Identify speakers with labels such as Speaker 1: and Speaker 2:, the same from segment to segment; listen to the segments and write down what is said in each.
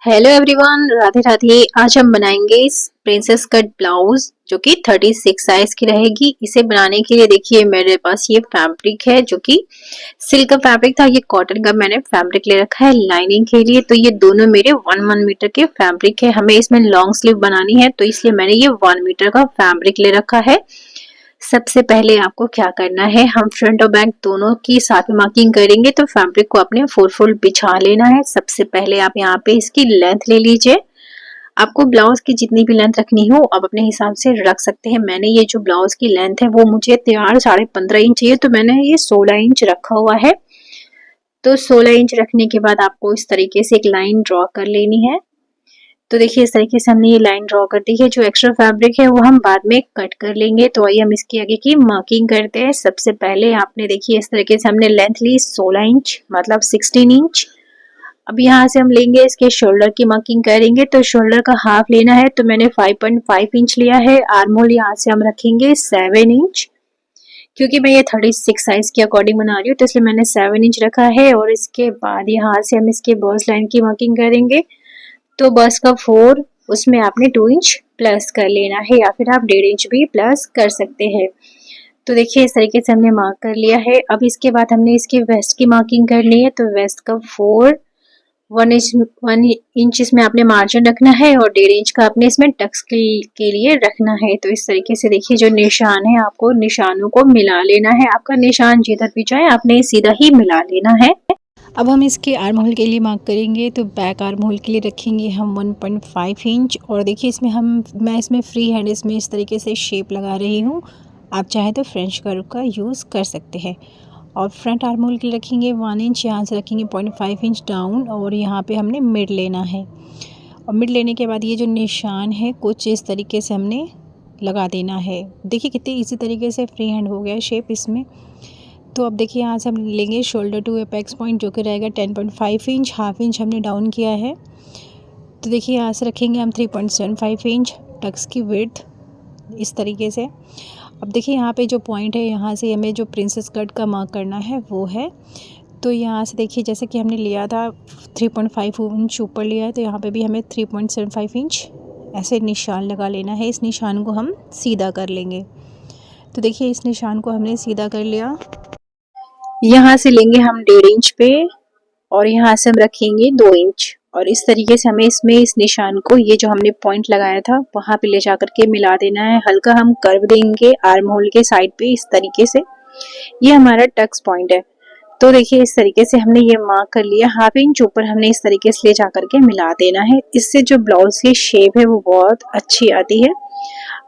Speaker 1: Hello everyone, Radhe Radhe. आज हम बनाएंगे प्रिंसेस कट ब्लाउज जो कि 36 साइज की रहेगी। इसे बनाने के लिए देखिए मेरे पास ये फैब्रिक है जो कि सिल्क का फैब्रिक था। ये कॉटन का मैंने फैब्रिक ले रखा है लाइनिंग के लिए। तो ये दोनों मेरे 1 मीटर के फैब्रिक है। हमें इसमें लॉन्ग स्लीव बनानी है तो इसलिए मैंने ये 1 मीटर का फैब्रिक ले रखा है। सबसे पहले आपको क्या करना है, हम फ्रंट और बैक दोनों की साथ में मार्किंग करेंगे तो फैब्रिक को आपने 4 फोल्ड बिछा लेना है। सबसे पहले आप यहाँ पे इसकी लेंथ ले लीजिए। आपको ब्लाउज की जितनी भी लेंथ रखनी हो आप अपने हिसाब से रख सकते हैं। मैंने ये जो ब्लाउज की लेंथ है वो मुझे तैयार 15.5 इंच चाहिए तो मैंने ये 16 इंच रखा हुआ है। तो 16 इंच रखने के बाद आपको इस तरीके से एक लाइन ड्रॉ कर लेनी है। तो देखिए इस तरीके से हमने ये लाइन ड्रॉ कर दी है। जो एक्स्ट्रा फैब्रिक है वो हम बाद में कट कर लेंगे। तो आइए हम इसके आगे की मार्किंग करते हैं। सबसे पहले आपने देखिए इस तरीके से हमने लेंथ ली 16 इंच मतलब 16 इंच। अब यहाँ से हम लेंगे इसके शोल्डर की मार्किंग करेंगे तो शोल्डर का हाफ लेना है तो मैंने 5.5 इंच लिया है। आर्म होल यहाँ से हम रखेंगे 7 इंच, क्योंकि मैं ये 36 साइज के अकॉर्डिंग बना रही हूँ तो इसलिए मैंने 7 इंच रखा है। और इसके बाद यहाँ से हम इसके बर्स्ट लाइन की मार्किंग करेंगे तो बस का 4 उसमें आपने 2 इंच प्लस कर लेना है या फिर आप 1.5 इंच भी प्लस कर सकते हैं। तो देखिए इस तरीके से हमने मार्क कर लिया है। अब इसके बाद हमने इसके वेस्ट की मार्किंग करनी है तो वेस्ट का 1 इंच इसमें आपने मार्जिन रखना है और 1.5 इंच का आपने इसमें टक्स के लिए रखना है। तो इस तरीके से देखिए जो निशान है आपको निशानों को मिला लेना है। आपका निशान जिधर भी जाए आपने सीधा ही मिला लेना है।
Speaker 2: अब हम इसके आर्म होल के लिए मार्क करेंगे तो बैक आर्म होल के लिए रखेंगे हम 1.5 इंच। और देखिए इसमें मैं इसमें फ्री हैंड इसमें इस तरीके से शेप लगा रही हूँ। आप चाहें तो फ्रेंच कर्व का यूज़ कर सकते हैं। और फ्रंट आर्म होल के लिए रखेंगे 1 इंच, यहाँ से रखेंगे 0.5 इंच डाउन और यहाँ पे हमने मिड लेना है। और मिड लेने के बाद ये जो निशान है कुछ इस तरीके से हमने लगा देना है। देखिए कितनी इजी तरीके से फ्री हैंड हो गया शेप इसमें। तो अब देखिए यहाँ से हम लेंगे शोल्डर टू एपेक्स पॉइंट जो कि रहेगा 10.5 इंच, हाफ इंच हमने डाउन किया है। तो देखिए यहाँ से रखेंगे हम 3.75 इंच टक्स की विड्थ इस तरीके से। अब देखिए यहाँ पे जो पॉइंट है यहाँ से हमें जो प्रिंसेस कट का मार्क करना है वो है। तो यहाँ से देखिए जैसे कि हमने लिया था 3.5 इंच ऊपर लिया है तो यहाँ पे भी हमें 3.75 इंच ऐसे निशान लगा लेना है। इस निशान को हम सीधा कर लेंगे। तो देखिए इस निशान को हमने सीधा कर लिया।
Speaker 1: यहाँ से लेंगे हम 1.5 इंच पे और यहाँ से हम रखेंगे 2 इंच और इस तरीके से हमें इसमें इस निशान को ये जो हमने पॉइंट लगाया था वहां पे ले जाकर के मिला देना है। हल्का हम कर्व देंगे आर्म होल के साइड पे इस तरीके से। ये हमारा टक्स पॉइंट है। तो देखिए इस तरीके से हमने ये मार्क कर लिया। हाफ इंच ऊपर हमने इस तरीके से ले जाकर के मिला देना है। इससे जो ब्लाउज की शेप है वो बहुत अच्छी आती है।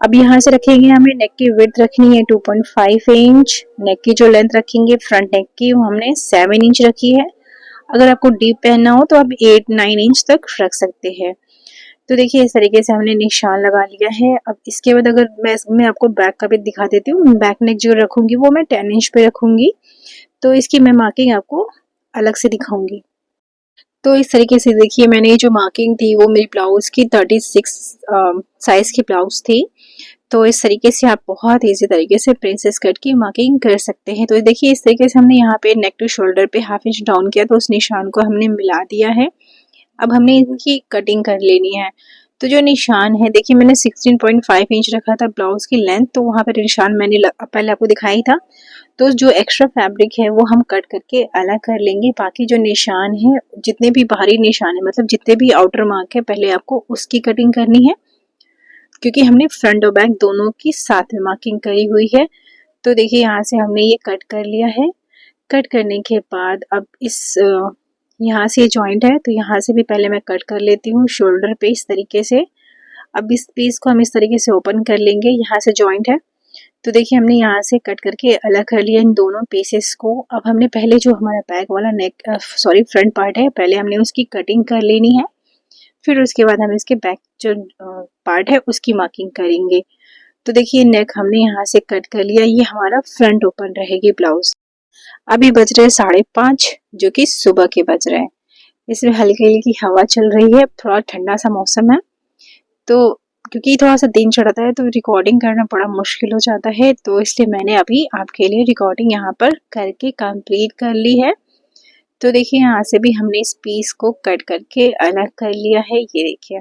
Speaker 1: अब यहाँ से रखेंगे हमें नेक की विड्थ रखनी है 2.5 इंच। नेक की जो लेंथ रखेंगे फ्रंट नेक की वो हमने 7 इंच रखी है। अगर आपको डीप पहनना हो तो आप 8-9 इंच तक रख सकते हैं। तो देखिए इस तरीके से हमने निशान लगा लिया है। अब इसके बाद अगर मैं आपको बैक का भी दिखा देती हूँ। बैक नेक जो रखूंगी वो मैं 10 इंच पे रखूंगी तो इसकी मैं मार्किंग आपको अलग से दिखाऊंगी। तो इस तरीके से देखिए मैंने ये जो मार्किंग थी वो मेरी ब्लाउज की 36 साइज की ब्लाउज थी। तो इस तरीके से आप बहुत इजी तरीके से प्रिंसेस कट की मार्किंग कर सकते हैं। तो देखिए इस तरीके से हमने यहाँ पे नेक टू शोल्डर पे हाफ इंच डाउन किया तो उस निशान को हमने मिला दिया है। अब हमने इनकी कटिंग कर लेनी है। तो जो निशान है देखिए मैंने 16.5 इंच रखा था ब्लाउज की लेंथ तो वहाँ पर निशान मैंने पहले आपको दिखाई था। तो जो एक्स्ट्रा फैब्रिक है वो हम कट करके अलग कर लेंगे। बाकी जो निशान है जितने भी बाहरी निशान है मतलब जितने भी आउटर मार्क है पहले आपको उसकी कटिंग करनी है, क्योंकि हमने फ्रंट और बैक दोनों की साथ में मार्किंग करी हुई है। तो देखिए यहाँ से हमने ये कट कर लिया है। कट करने के बाद अब इस यहाँ से जॉइंट है तो यहाँ से भी पहले मैं कट कर लेती हूँ शोल्डर पे इस तरीके से। अब इस पीस को हम इस तरीके से ओपन कर लेंगे। यहाँ से जॉइंट है तो देखिए हमने यहाँ से कट करके अलग कर लिया इन दोनों पीसेस को। अब हमने पहले जो हमारा बैक वाला नेक फ्रंट पार्ट है पहले हमने उसकी कटिंग कर लेनी है। फिर उसके बाद हम इसके बैक जो पार्ट है उसकी मार्किंग करेंगे। तो देखिए नेक हमने यहाँ से कट कर लिया। ये हमारा फ्रंट ओपन रहेगी ब्लाउज। अभी बज रहे 5:30 जो कि सुबह के बज रहे हैं। इसमें हल्की हल्की हवा चल रही है, थोड़ा ठंडा सा मौसम है। तो क्योंकि थोड़ा सा दिन चढ़ता है तो रिकॉर्डिंग करना बड़ा मुश्किल हो जाता है तो इसलिए मैंने अभी आपके लिए रिकॉर्डिंग यहाँ पर करके कंप्लीट कर ली है। तो देखिए यहाँ से भी हमने इस पीस को कट करके अलग कर लिया है। ये देखिए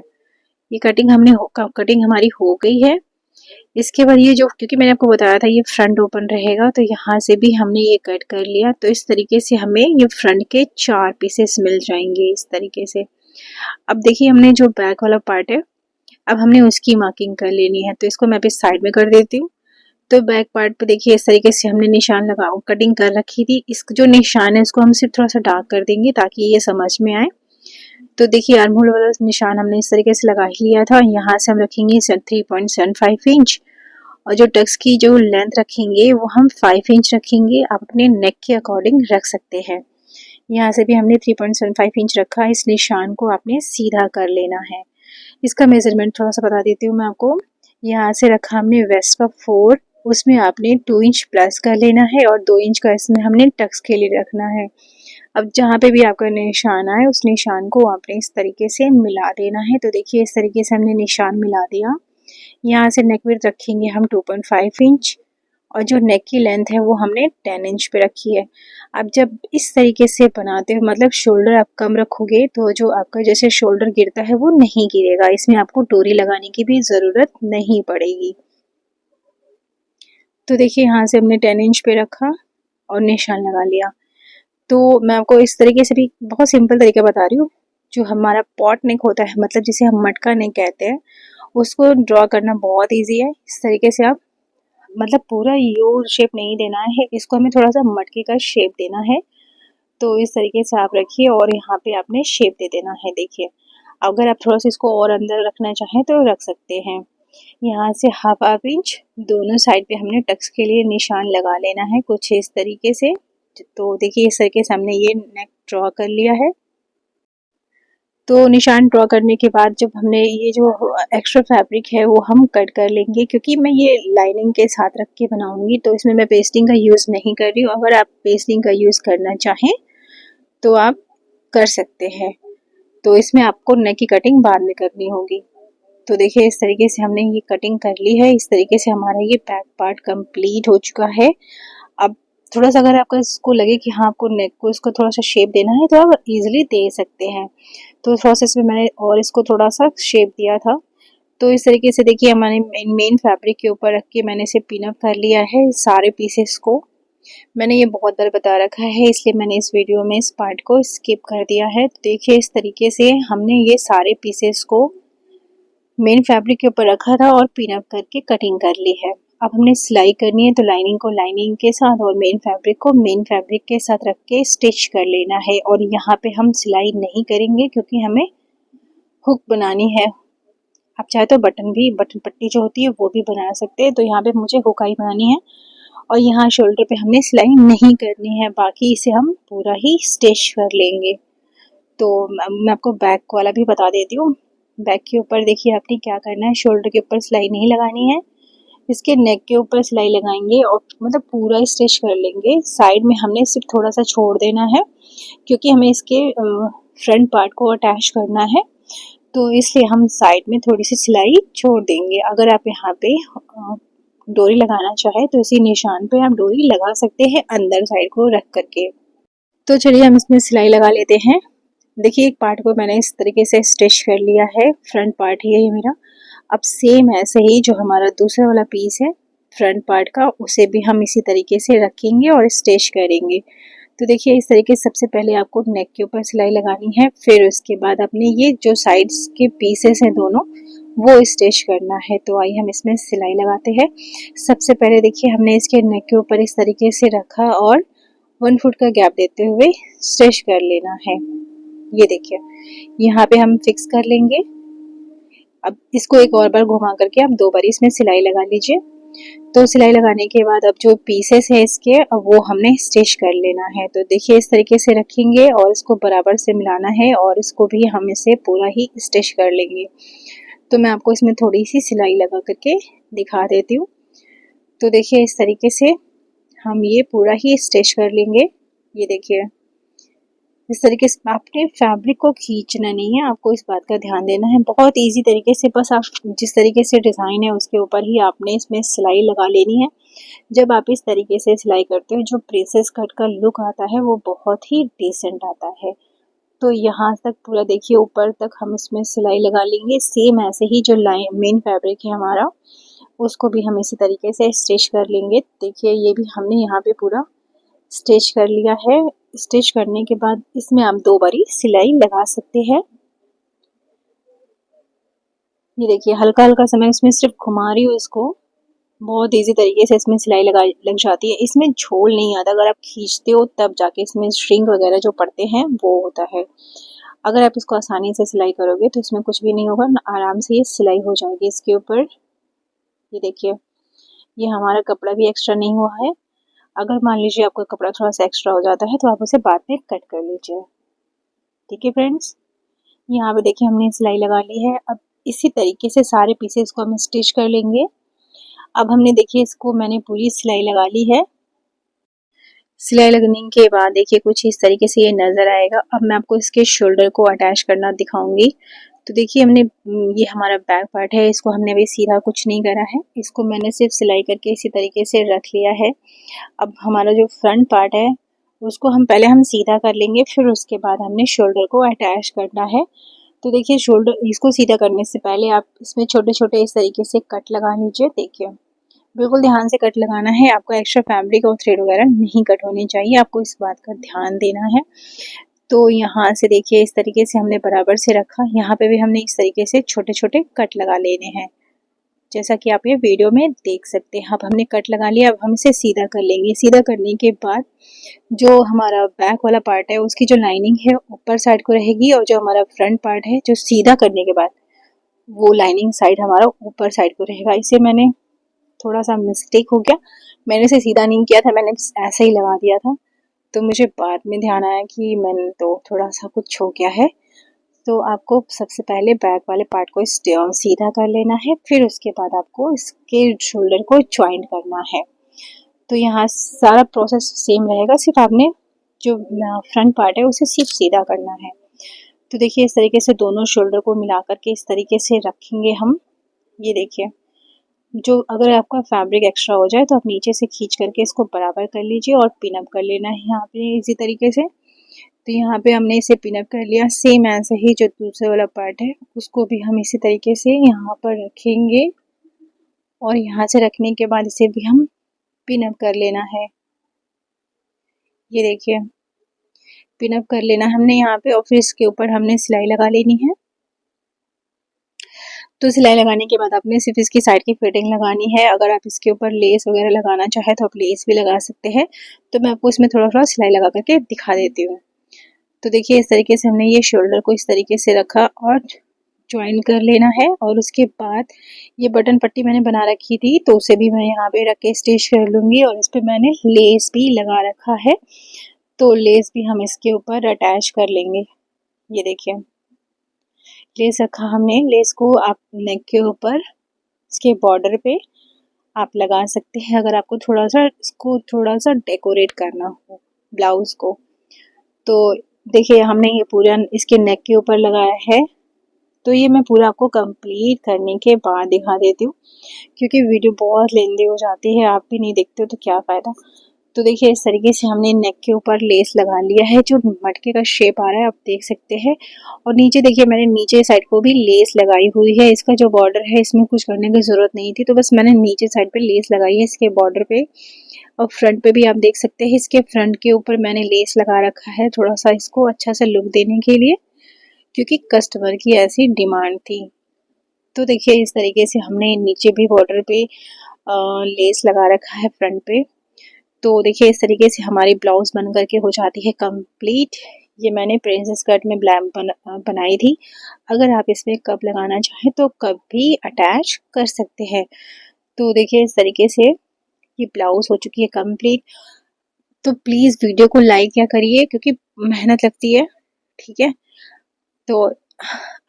Speaker 1: ये कटिंग हमारी हो गई है। इसके बाद ये जो, क्योंकि मैंने आपको बताया था ये फ्रंट ओपन रहेगा, तो यहाँ से भी हमने ये कट कर लिया। तो इस तरीके से हमें ये फ्रंट के 4 पीसेस मिल जाएंगे इस तरीके से। अब देखिए हमने जो बैक वाला पार्ट है, अब हमने उसकी मार्किंग कर लेनी है। तो इसको मैं अभी साइड में कर देती हूँ। तो बैक पार्ट पे देखिए इस तरीके से हमने निशान लगा कटिंग कर रखी थी। इस जो निशान है इसको हम सिर्फ थोड़ा सा डार्क कर देंगे ताकि ये समझ में आए। तो देखिए आर्म होल वाला निशान हमने इस तरीके से लगा ही लिया था। यहाँ से हम रखेंगे 3.75 इंच, और जो टक्स की जो लेंथ रखेंगे वो हम 5 इंच रखेंगे। आप अपने नेक के अकॉर्डिंग रख सकते हैं। यहाँ से भी हमने 3.75 इंच रखा। इस निशान को आपने सीधा कर लेना है। इसका मेजरमेंट थोड़ा सा बता देती हूँ मैं आपको। यहाँ से रखा हमने वेस्ट का 4, उसमें आपने 2 इंच प्लस कर लेना है, और 2 इंच का इसमें हमने टक्स के लिए रखना है। अब जहाँ पे भी आपका निशान आए उस निशान को आपने इस तरीके से मिला देना है। तो देखिए इस तरीके से हमने निशान मिला दिया। यहाँ से नेक विड्थ रखेंगे हम 2.5 इंच, और जो नेक की लेंथ है वो हमने 10 इंच पे रखी है। अब जब इस तरीके से बनाते हो, मतलब शोल्डर आप कम रखोगे तो जो आपका जैसे शोल्डर गिरता है वो नहीं गिरेगा। इसमें आपको डोरी लगाने की भी ज़रूरत नहीं पड़ेगी। तो देखिए यहाँ से हमने 10 इंच पे रखा और निशान लगा लिया। तो मैं आपको इस तरीके से भी बहुत सिंपल तरीका बता रही हूँ। जो हमारा पॉट नेक होता है, मतलब जिसे हम मटका नेक कहते हैं, उसको ड्रॉ करना बहुत ईजी है। इस तरीके से आप, मतलब पूरा यू शेप नहीं देना है, इसको हमें थोड़ा सा मटके का शेप देना है। तो इस तरीके से आप रखिए और यहाँ पे आपने शेप दे देना है। देखिए अगर आप थोड़ा सा इसको और अंदर रखना चाहें तो रख सकते हैं। यहाँ से हाफ इंच दोनों साइड पे हमने टक्स के लिए निशान लगा लेना है कुछ इस तरीके से। तो देखिए इस तरीके से हमने ये नेक ड्रॉ कर लिया है। तो निशान ड्रॉ करने के बाद जब हमने ये जो एक्स्ट्रा फैब्रिक है वो हम कट कर लेंगे, क्योंकि मैं ये लाइनिंग के साथ रख के बनाऊंगी तो इसमें मैं पेस्टिंग का यूज़ नहीं कर रही हूँ। अगर आप पेस्टिंग का यूज़ करना चाहें तो आप कर सकते हैं। तो इसमें आपको नेक की कटिंग बाद में करनी होगी। तो देखिए इस तरीके से हमने ये कटिंग कर ली है। इस तरीके से हमारा ये बैक पार्ट कंप्लीट हो चुका है। अब थोड़ा सा अगर आपका इसको लगे कि हाँ आपको नेक को इसको थोड़ा सा शेप देना है तो आप इजीली दे सकते हैं। तो प्रोसेस में मैंने और इसको थोड़ा सा शेप दिया था। तो इस तरीके से देखिए हमारे मेन फैब्रिक के ऊपर रख के मैंने इसे पिन अप कर लिया है सारे पीसेस को। मैंने ये बहुत बार बता रखा है इसलिए मैंने इस वीडियो में इस पार्ट को स्किप कर दिया है। तो देखिए इस तरीके से हमने ये सारे पीसेस को मेन फैब्रिक के ऊपर रखा था और पिन अप करके कटिंग कर ली है। अब हमने सिलाई करनी है तो लाइनिंग को लाइनिंग के साथ और मेन फैब्रिक को मेन फैब्रिक के साथ रख के स्टिच कर लेना है। और यहाँ पे हम सिलाई नहीं करेंगे क्योंकि हमें हुक बनानी है। आप चाहे तो बटन पट्टी जो होती है वो भी बना सकते हैं। तो यहाँ पे मुझे हुकाई बनानी है और यहाँ शोल्डर पे हमने सिलाई नहीं करनी है, बाकी इसे हम पूरा ही स्टिच कर लेंगे। तो मैं आपको बैक वाला भी बता देती हूँ। बैक के ऊपर देखिए आपने क्या करना है, शोल्डर के ऊपर सिलाई नहीं लगानी है, इसके नेक के ऊपर सिलाई लगाएंगे और मतलब पूरा स्टिच कर लेंगे। साइड में हमने सिर्फ थोड़ा सा छोड़ देना है क्योंकि हमें इसके फ्रंट पार्ट को अटैच करना है। तो इसलिए हम साइड में थोड़ी सी सिलाई छोड़ देंगे। अगर आप यहाँ पे डोरी लगाना चाहे तो इसी निशान पे आप डोरी लगा सकते हैं अंदर साइड को रख करके। तो चलिए हम इसमें सिलाई लगा लेते हैं। देखिए एक पार्ट को मैंने इस तरीके से स्टिच कर लिया है, फ्रंट पार्ट ही है ये मेरा। अब सेम ऐसे ही जो हमारा दूसरा वाला पीस है फ्रंट पार्ट का, उसे भी हम इसी तरीके से रखेंगे और स्टिच करेंगे। तो देखिए इस तरीके से सबसे पहले आपको नेक के ऊपर सिलाई लगानी है, फिर उसके बाद अपने ये जो साइड्स के पीसेस हैं दोनों वो स्टिच करना है। तो आइए हम इसमें सिलाई लगाते हैं। सबसे पहले देखिए हमने इसके नेक के ऊपर इस तरीके से रखा और 1 फुट का गैप देते हुए स्टिच कर लेना है। ये देखिए यहाँ पे हम फिक्स कर लेंगे। अब इसको एक और बार घुमा करके आप 2 बार इसमें सिलाई लगा लीजिए। तो सिलाई लगाने के बाद अब जो पीसेस है इसके, अब वो हमने स्टिच कर लेना है। तो देखिए इस तरीके से रखेंगे और इसको बराबर से मिलाना है और इसको भी हम इसे पूरा ही स्टिच कर लेंगे। तो मैं आपको इसमें थोड़ी सी सिलाई लगा करके दिखा देती हूँ। तो देखिए इस तरीके से हम ये पूरा ही स्टिच कर लेंगे। ये देखिए इस तरीके से आपने फैब्रिक को खींचना नहीं है, आपको इस बात का ध्यान देना है। बहुत इजी तरीके से, बस आप जिस तरीके से डिज़ाइन है उसके ऊपर ही आपने इसमें सिलाई लगा लेनी है। जब आप इस तरीके से सिलाई करते हो, जो प्रिंसेस कट का लुक आता है वो बहुत ही डिसेंट आता है। तो यहाँ तक पूरा देखिए, ऊपर तक हम इसमें सिलाई लगा लेंगे। सेम ऐसे ही जो लाइन मेन फैब्रिक है हमारा, उसको भी हम इसी तरीके से स्टिच कर लेंगे। देखिए ये भी हमने यहाँ पे पूरा स्टिच कर लिया है। स्टिच करने के बाद इसमें आप 2 बारी सिलाई लगा सकते हैं। ये देखिए हल्का हल्का सा मैं इसमें सिर्फ घुमा रही हूँ इसको, बहुत इजी तरीके से इसमें सिलाई लग जाती है। इसमें झोल नहीं आता, अगर आप खींचते हो तब जाके इसमें श्रिंक वगैरह जो पड़ते हैं वो होता है। अगर आप इसको आसानी से सिलाई करोगे तो इसमें कुछ भी नहीं होगा, आराम से ये सिलाई हो जाएगी इसके ऊपर। ये देखिए ये हमारा कपड़ा भी एक्स्ट्रा नहीं हुआ है। अगर मान लीजिए आपका कपड़ा थोड़ा सा एक्स्ट्रा हो जाता है तो आप उसे बाद में कट कर लीजिए। ठीक है फ्रेंड्स, यहाँ पे देखिए हमने सिलाई लगा ली है। अब इसी तरीके से सारे पीसेस को हम स्टिच कर लेंगे। अब हमने देखिए इसको मैंने पूरी सिलाई लगा ली है। सिलाई लगने के बाद देखिए कुछ इस तरीके से ये नज़र आएगा। अब मैं आपको इसके शोल्डर को अटैच करना दिखाऊंगी। तो देखिए हमने ये हमारा बैक पार्ट है, इसको हमने अभी सीधा कुछ नहीं करा है, इसको मैंने सिर्फ सिलाई करके इसी तरीके से रख लिया है। अब हमारा जो फ्रंट पार्ट है उसको हम सीधा कर लेंगे, फिर उसके बाद हमने शोल्डर को अटैच करना है। तो देखिए शोल्डर इसको सीधा करने से पहले आप इसमें छोटे छोटे इस तरीके से कट लगा लीजिए। देखिए बिल्कुल ध्यान से कट लगाना है, आपको एक्स्ट्रा फैब्रिक और थ्रेड वगैरह नहीं कट होनी चाहिए, आपको इस बात का ध्यान देना है। तो यहाँ से देखिए इस तरीके से हमने बराबर से रखा, यहाँ पे भी हमने इस तरीके से छोटे छोटे कट लगा लेने हैं, जैसा कि आप ये वीडियो में देख सकते हैं। अब हमने कट लगा लिया, अब हम इसे सीधा कर लेंगे। सीधा करने के बाद जो हमारा बैक वाला पार्ट है उसकी जो लाइनिंग है ऊपर साइड को रहेगी, और जो हमारा फ्रंट पार्ट है जो सीधा करने के बाद वो लाइनिंग साइड हमारा ऊपर साइड को रहेगा। इसे मैंने थोड़ा सा मिस्टेक हो गया, मैंने इसे सीधा नहीं किया था, मैंने ऐसे ही लगा दिया था। तो मुझे बाद में ध्यान आया कि मैंने तो थोड़ा सा कुछ हो गया है। तो आपको सबसे पहले बैक वाले पार्ट को सीधा कर लेना है, फिर उसके बाद आपको इसके शोल्डर को ज्वाइंट करना है। तो यहाँ सारा प्रोसेस सेम रहेगा, सिर्फ आपने जो फ्रंट पार्ट है उसे सिर्फ सीधा करना है। तो देखिए इस तरीके से दोनों शोल्डर को मिला करके इस तरीके से रखेंगे हम। ये देखिए जो अगर आपका फैब्रिक एक्स्ट्रा हो जाए तो आप नीचे से खींच करके इसको बराबर कर लीजिए और पिन अप कर लेना है यहाँ पे इसी तरीके से। तो यहाँ पे हमने इसे पिन अप कर लिया। सेम ऐसे ही जो दूसरे वाला पार्ट है उसको भी हम इसी तरीके से यहाँ पर रखेंगे, और यहाँ से रखने के बाद इसे भी हम पिन अप कर लेना है। ये देखिए पिन अप कर लेना हमने यहाँ पे, और फिर इसके ऊपर हमने सिलाई लगा लेनी है। तो सिलाई लगाने के बाद आपने सिर्फ इसकी साइड की फिटिंग लगानी है। अगर आप इसके ऊपर लेस वगैरह लगाना चाहे तो आप लेस भी लगा सकते हैं। तो मैं आपको इसमें थोड़ा थोड़ा सिलाई लगा करके दिखा देती हूँ। तो देखिए इस तरीके से हमने ये शोल्डर को इस तरीके से रखा और ज्वाइन कर लेना है, और उसके बाद ये बटन पट्टी मैंने बना रखी थी तो उसे भी मैं यहाँ पे रख के स्टिच कर लूँगी, और इस पर मैंने लेस भी लगा रखा है। तो लेस भी हम इसके ऊपर अटैच कर लेंगे। ये देखिए लेस रखा हमने, लेस को आप नेक के ऊपर इसके बॉर्डर पे आप लगा सकते हैं, अगर आपको थोड़ा सा डेकोरेट करना हो ब्लाउज को। तो देखिए हमने ये पूरा इसके नेक के ऊपर लगाया है। तो ये मैं पूरा आपको कंप्लीट करने के बाद दिखा देती हूँ, क्योंकि वीडियो बहुत लेंदी हो जाती है, आप भी नहीं देखते हो तो क्या फ़ायदा। तो देखिए इस तरीके से हमने नेक के ऊपर लेस लगा लिया है, जो मटके का शेप आ रहा है आप देख सकते हैं। और नीचे देखिए मैंने नीचे साइड को भी लेस लगाई हुई है। इसका जो बॉर्डर है इसमें कुछ करने की ज़रूरत नहीं थी, तो बस मैंने नीचे साइड पे लेस लगाई है इसके बॉर्डर पे। और फ्रंट पे भी आप देख सकते हैं इसके फ्रंट के ऊपर मैंने लेस लगा रखा है, थोड़ा सा इसको अच्छा सा लुक देने के लिए, क्योंकि कस्टमर की ऐसी डिमांड थी। तो देखिए इस तरीके से हमने नीचे भी बॉर्डर पे लेस लगा रखा है फ्रंट पे। तो देखिए इस तरीके से हमारी ब्लाउज बन करके हो जाती है कंप्लीट। ये मैंने प्रिंसेस कट में बनाई थी, अगर आप इसमें कप लगाना चाहें तो कप भी अटैच कर सकते हैं। तो देखिए इस तरीके से ये ब्लाउज हो चुकी है कंप्लीट। तो प्लीज़ वीडियो को लाइक क्या करिए, क्योंकि मेहनत लगती है। ठीक है, तो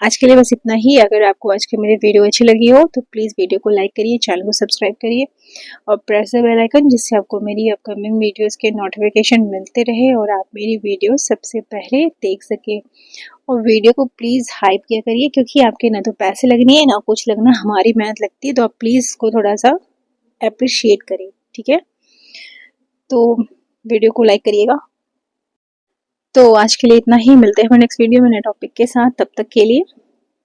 Speaker 1: आज के लिए बस इतना ही। अगर आपको आज की मेरी वीडियो अच्छी लगी हो तो प्लीज़ वीडियो को लाइक करिए, चैनल को सब्सक्राइब करिए और प्रेस द बेल आइकन, जिससे आपको मेरी अपकमिंग वीडियोस के नोटिफिकेशन मिलते रहे और आप मेरी वीडियो सबसे पहले देख सके। और वीडियो को प्लीज़ हाइप किया करिए, क्योंकि आपके ना तो पैसे लगने हैं ना कुछ लगना, हमारी मेहनत लगती है, तो आप प्लीज़ इसको थोड़ा सा अप्रिशिएट करिए, ठीक है। तो वीडियो को लाइक करिएगा। तो आज के लिए इतना ही, मिलते हैं नेक्स्ट वीडियो में नए टॉपिक के साथ। तब तक के लिए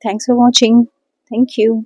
Speaker 1: thanks for watching. Thank you.